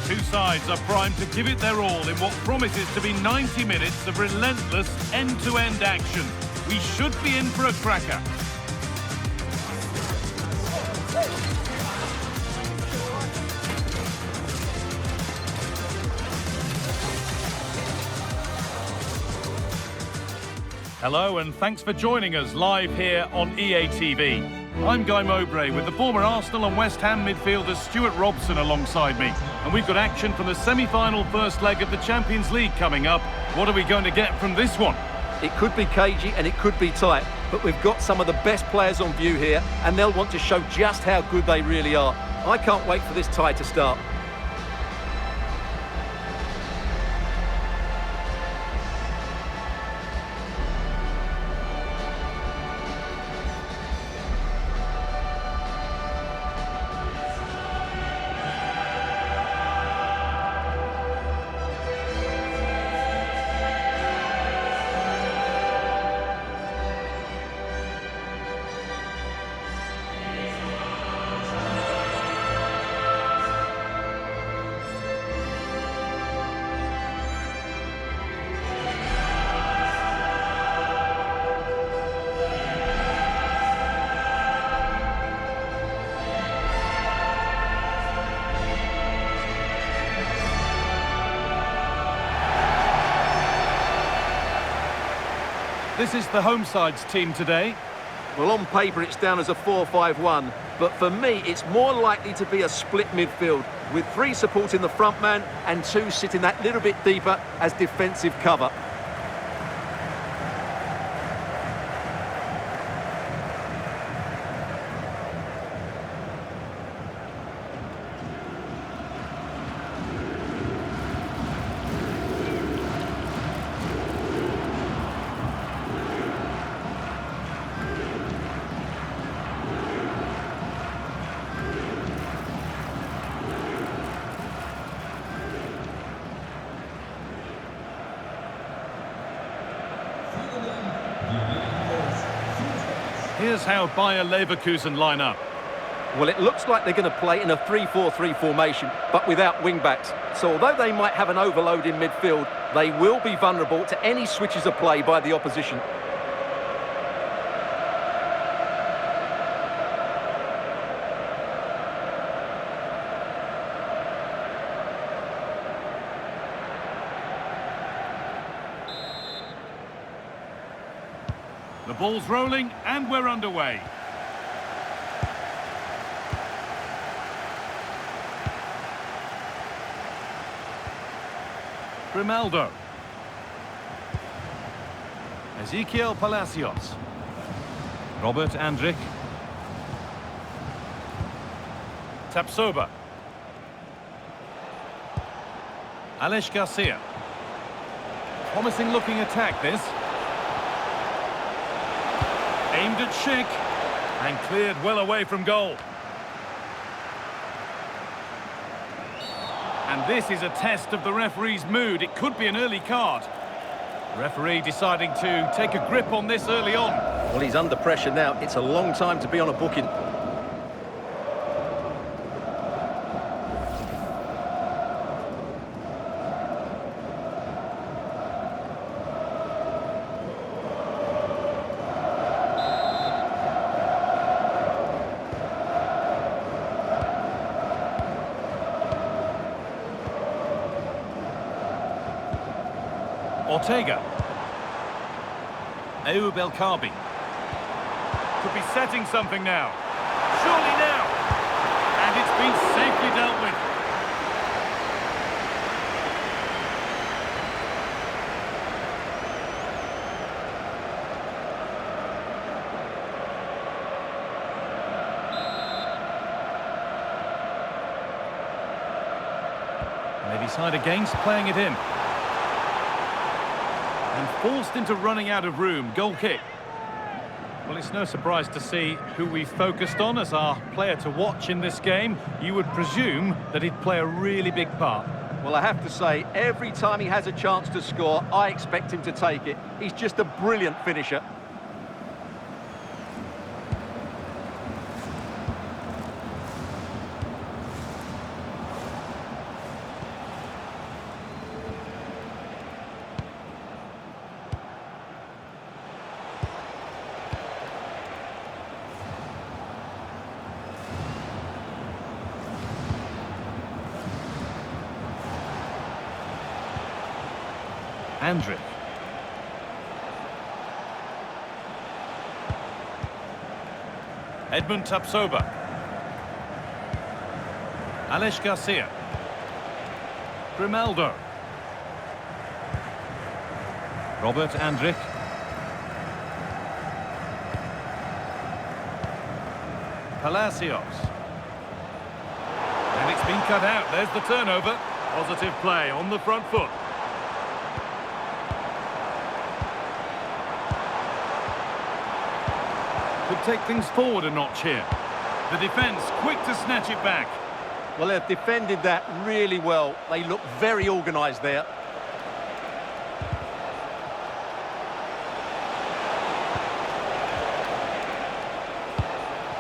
Two sides are primed to give it their all in what promises to be 90 minutes of relentless end-to-end action. We should be in for a cracker. Hello and thanks for joining us live here on EA TV. I'm Guy Mowbray with the former Arsenal and West Ham midfielder Stuart Robson alongside me. And we've got action from the semi-final first leg of the Champions League coming up. What are we going to get from this one? It could be cagey and it could be tight, but we've got some of the best players on view here and they'll want to show just how good they really are. I can't wait for this tie to start. This is the home side's team today. Well, on paper it's down as a 4-5-1, but for me it's more likely to be a split midfield with 3 supporting the front man and 2 sitting that little bit deeper as defensive cover. Here's how Bayer Leverkusen line up. Well, it looks like they're going to play in a 3-4-3 formation, but without wing-backs. So although they might have an overload in midfield, they will be vulnerable to any switches of play by the opposition. The ball's rolling and we're underway. Grimaldo. Ezequiel Palacios. Robert Andrich. Tapsoba. Alex Garcia. Promising looking attack this. Aimed at Schick and cleared well away from goal. And this is a test of the referee's mood. It could be an early card. The referee deciding to take a grip on this early on. Well, he's under pressure now. It's a long time to be on a booking. Ortega. Ayoub El Kaabi. Could be setting something now. Surely now. And it's been safely dealt with. They decide against playing it in. And forced into running out of room. Goal kick. Well, it's no surprise to see who we focused on as our player to watch in this game. You would presume that he'd play a really big part. Well, I have to say, every time he has a chance to score, I expect him to take it. He's just a brilliant finisher. Andrić. Edmund Tapsoba. Alex Garcia. Grimaldo. Robert Andrić. Palacios. And it's been cut out. There's the turnover. Positive play on the front foot. Could take things forward a notch here. The defence quick to snatch it back. Well, they've defended that really well. They look very organised there.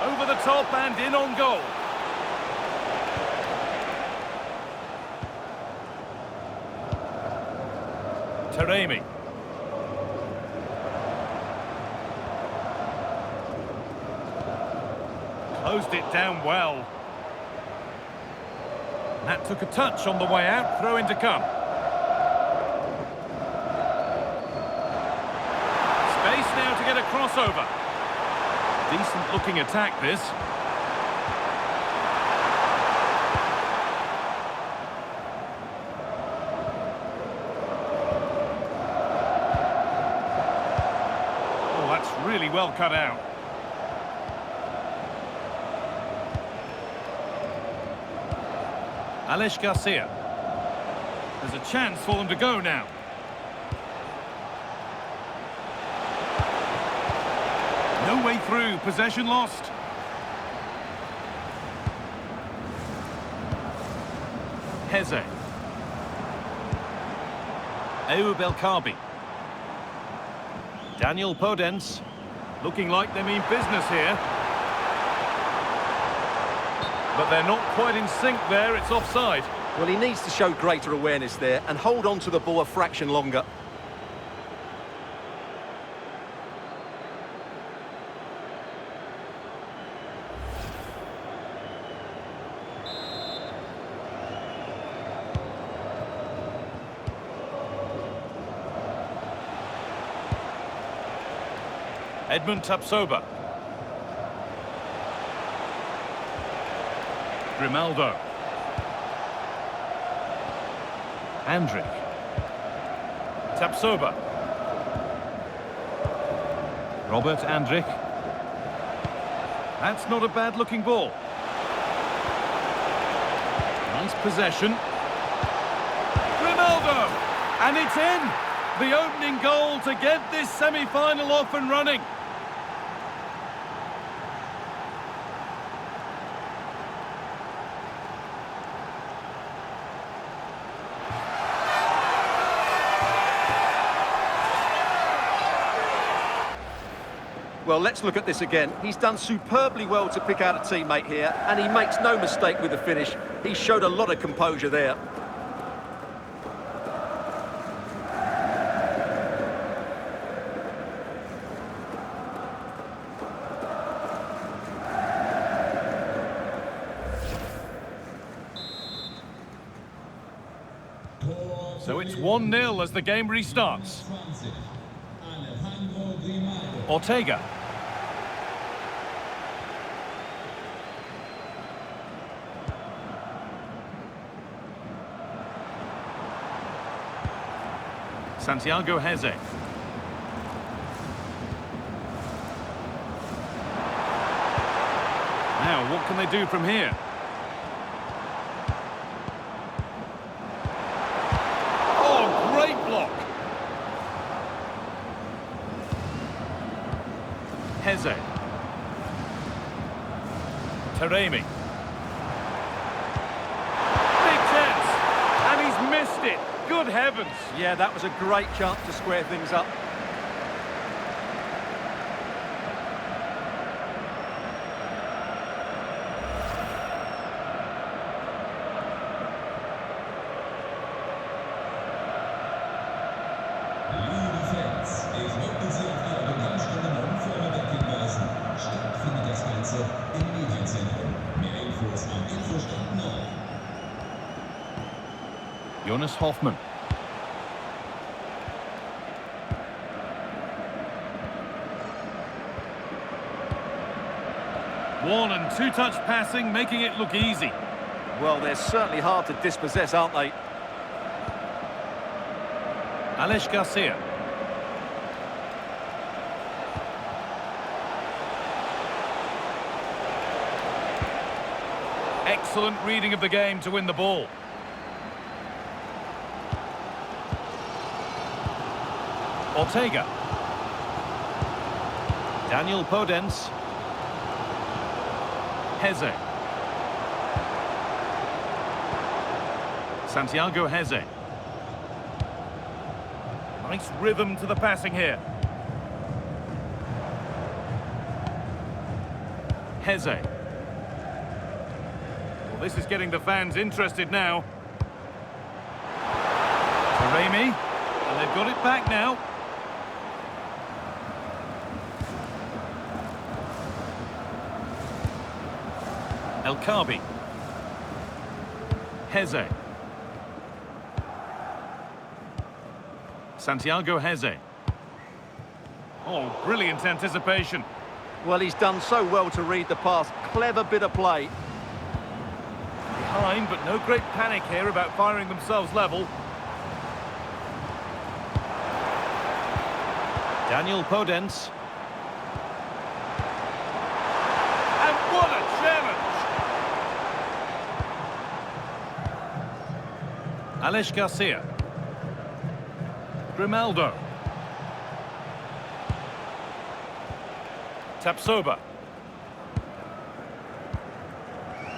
Over the top and in on goal. Taremi. Closed it down well. That took a touch on the way out. Throw in to come. Space now to get a crossover. Decent looking attack this. Oh, that's really well cut out. Alex Garcia. There's a chance for them to go now. No way through, possession lost. Heze. Eub El-Kabi. Daniel Podence. Looking like they mean business here. But they're not quite in sync there, it's offside. Well, he needs to show greater awareness there and hold on to the ball a fraction longer. Edmund Tapsoba. Grimaldo. Andrić. Tapsoba. Robert Andrić. That's not a bad looking ball. Nice possession. Grimaldo! And it's in! The opening goal to get this semi-final off and running. Well, let's look at this again. He's done superbly well to pick out a teammate here, and he makes no mistake with the finish. He showed a lot of composure there. So it's 1-0 as the game restarts. Ortega. Santiago Heze. Now, what can they do from here? Oh, great block. Heze. Taremi. Big chance. And he's missed it. Good heavens. Yeah, that was a great chance to square things up. Jonas Hoffmann. One and two-touch passing, making it look easy. Well, they're certainly hard to dispossess, aren't they? Alex Garcia. Excellent reading of the game to win the ball. Ortega. Daniel Podence. Heze. Santiago Heze. Nice rhythm to the passing here. Heze. Well, this is getting the fans interested now. Taremi. And they've got it back now. El Kabi. Heze. Santiago Heze. Oh, brilliant anticipation. Well, he's done so well to read the pass. Clever bit of play. Behind, but no great panic here about firing themselves level. Daniel Podence. And what a challenge! Alex Garcia. Grimaldo. Tapsoba.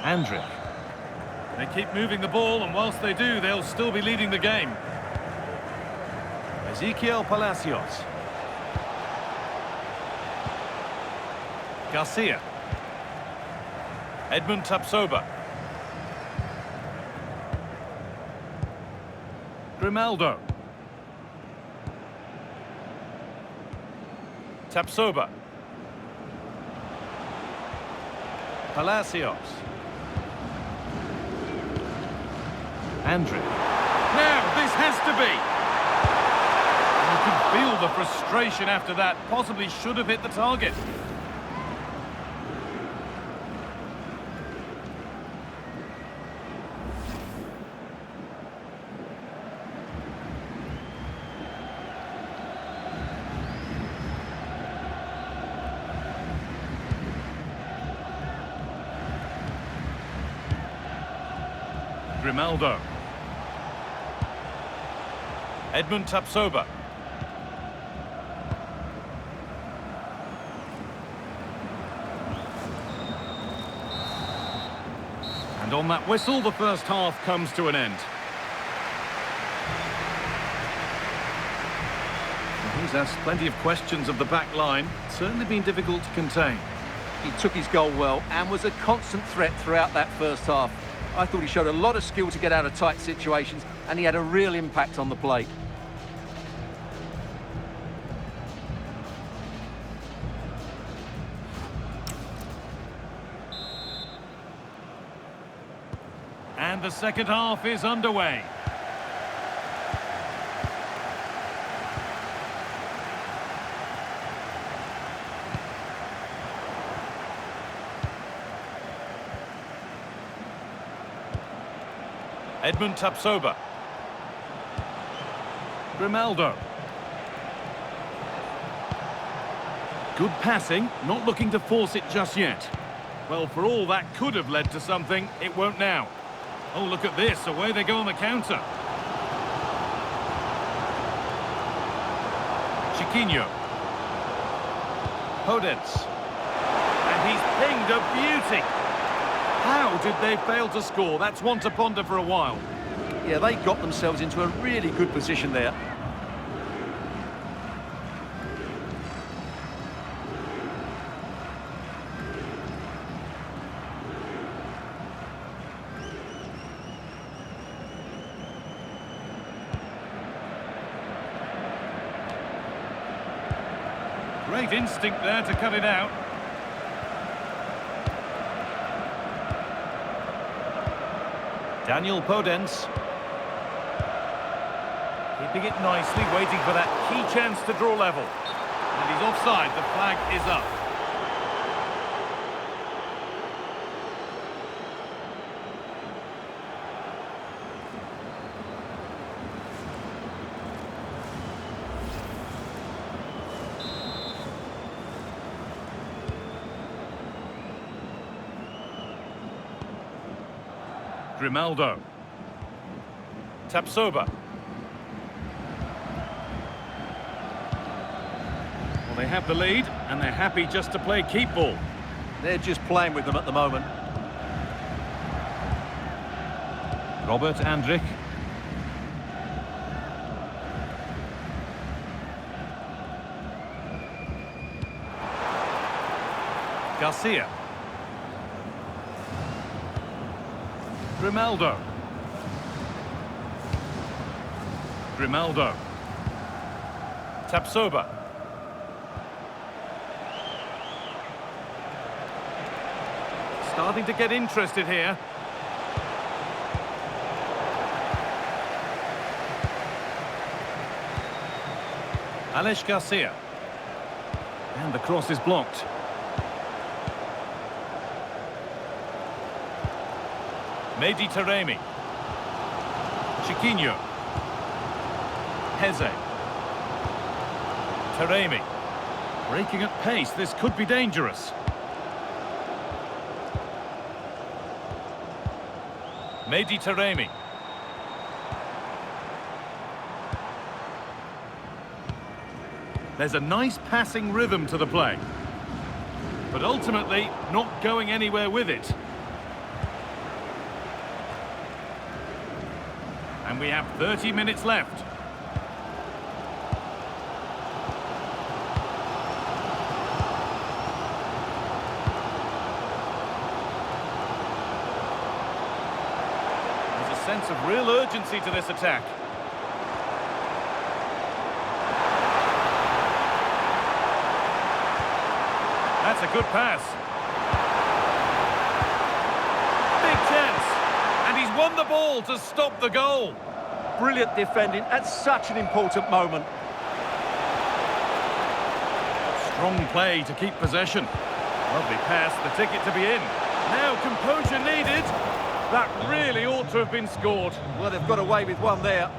Andrić. They keep moving the ball, and whilst they do, they'll still be leading the game. Ezequiel Palacios. Garcia. Edmund Tapsoba. Grimaldo. Tapsoba. Palacios. Andrić. Now, this has to be. You can feel the frustration after that. Possibly should have hit the target. Grimaldo. Edmund Tapsoba. And on that whistle, the first half comes to an end. Well, he's asked plenty of questions of the back line. Certainly been difficult to contain. He took his goal well and was a constant threat throughout that first half. I thought he showed a lot of skill to get out of tight situations, and he had a real impact on the plate. And the second half is underway. Edmund Tapsoba. Grimaldo. Good passing, not looking to force it just yet. Well, for all that could have led to something, it won't now. Oh, look at this, away they go on the counter. Chiquinho. Podence. And he's pinged a beauty. How did they fail to score? That's one to ponder for a while. Yeah, they got themselves into a really good position there. Great instinct there to cut it out. Daniel Podence. Keeping it nicely, waiting for that key chance to draw level. And he's offside, the flag is up. Grimaldo. Tapsoba. Well, they have the lead, and they're happy just to play keep ball. They're just playing with them at the moment. Robert Andrich. Garcia. Grimaldo. Grimaldo. Tapsoba. Starting to get interested here. Alex Garcia. And the cross is blocked. Mehdi Taremi. Chiquinho. Heze. Taremi. Breaking at pace, this could be dangerous. Mehdi Taremi. There's a nice passing rhythm to the play, but ultimately not going anywhere with it. And we have 30 minutes left. There's a sense of real urgency to this attack. That's a good pass. Big chance. And he's won the ball to stop the goal. Brilliant defending at such an important moment. Strong play to keep possession. Lovely pass, the ticket to be in. Now composure needed. That really ought to have been scored. Well, they've got away with one there.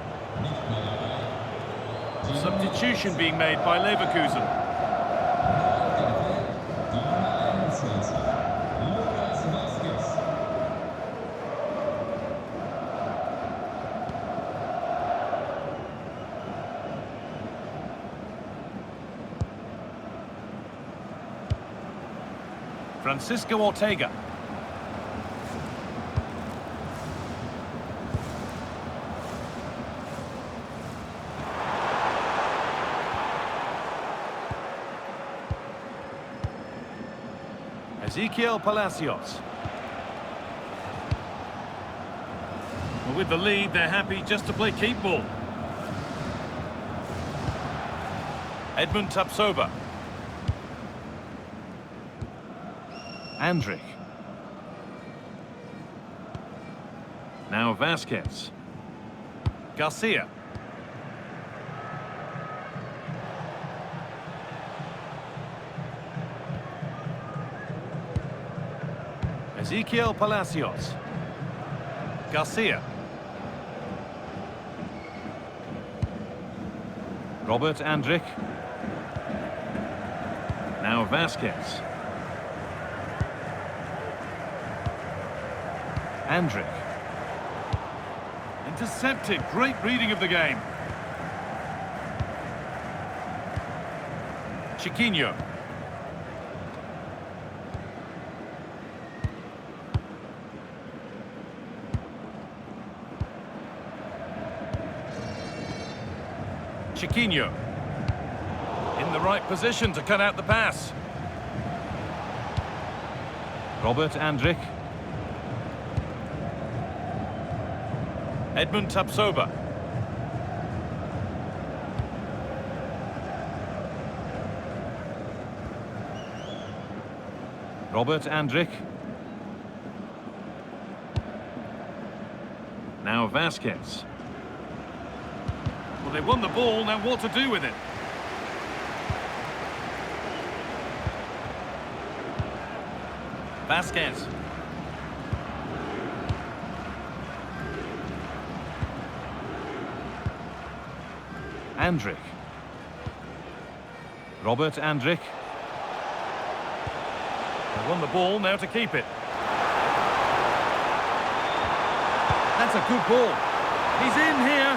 Substitution being made by Leverkusen. Francisco Ortega. Ezequiel Palacios. Well, with the lead, they're happy just to play keep ball. Edmund Tapsoba. Andrich. Now Vasquez. Garcia. Ezequiel Palacios. Garcia. Robert Andrich. Now Vasquez. Andrich. Intercepted. Great reading of the game. Chiquinho. Chiquinho. In the right position to cut out the pass. Robert Andrich. Edmund Tapsoba. Robert Andrich. Now Vasquez. Well, they won the ball, now what to do with it? Vasquez. Andrich. Robert Andrich. They won the ball, now to keep it. That's a good ball. He's in here.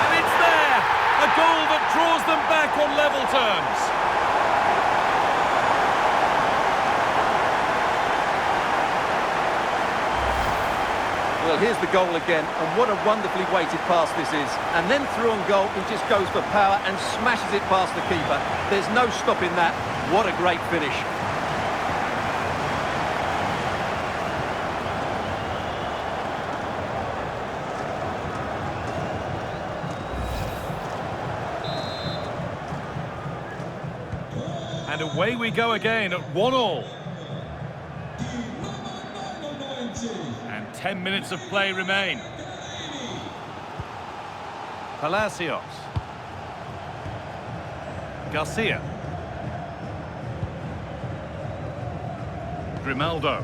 And it's there! A goal that draws them back on level terms. Well, here's the goal again, and what a wonderfully weighted pass this is. And then through on goal, he just goes for power and smashes it past the keeper. There's no stopping that. What a great finish. And away we go again at 1-1. And 10 minutes of play remain. Palacios. Garcia. Grimaldo.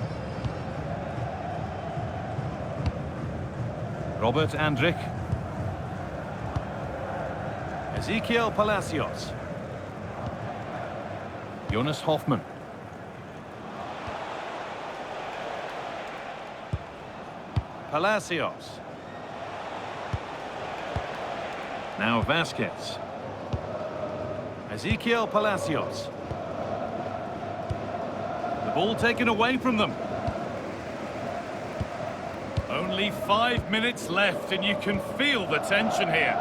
Robert Andrich. Ezequiel Palacios. Jonas Hoffmann. Palacios. Now Vasquez. Ezequiel Palacios. The ball taken away from them. Only 5 minutes left and you can feel the tension here.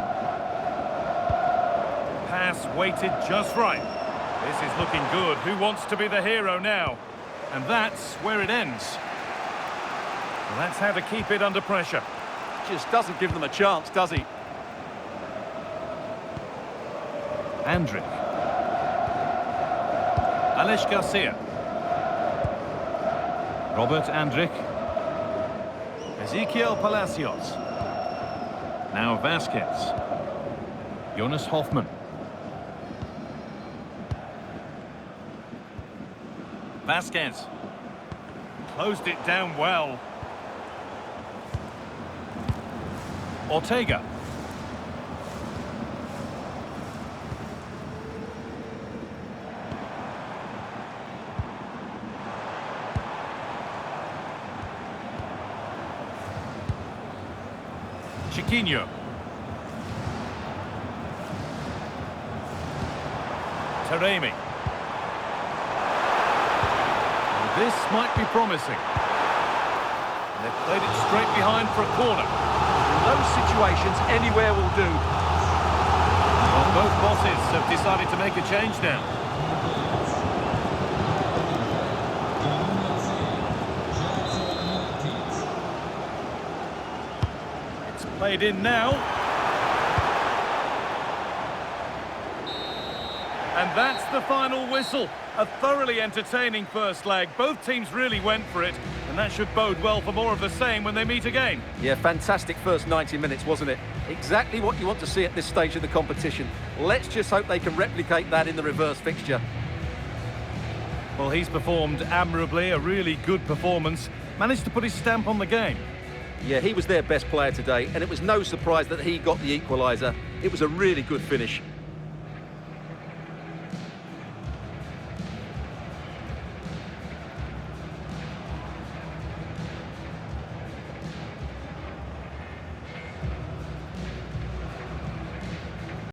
Pass weighted just right. This is looking good. Who wants to be the hero now? And that's where it ends. Well, that's how to keep it under pressure. Just doesn't give them a chance, does he? Andrich. Alex Garcia. Robert Andrich. Ezequiel Palacios. Now Vasquez. Jonas Hoffmann. Vasquez. Closed it down well. Ortega. Chiquinho. Taremi. This might be promising. They've played it straight behind for a corner. In those situations, anywhere will do. Well, both bosses have decided to make a change now. It's played in now. And that's the final whistle. A thoroughly entertaining first leg. Both teams really went for it, and that should bode well for more of the same when they meet again. Yeah, fantastic first 90 minutes, wasn't it? Exactly what you want to see at this stage of the competition. Let's just hope they can replicate that in the reverse fixture. Well, he's performed admirably, a really good performance. Managed to put his stamp on the game. Yeah, he was their best player today, and it was no surprise that he got the equaliser. It was a really good finish.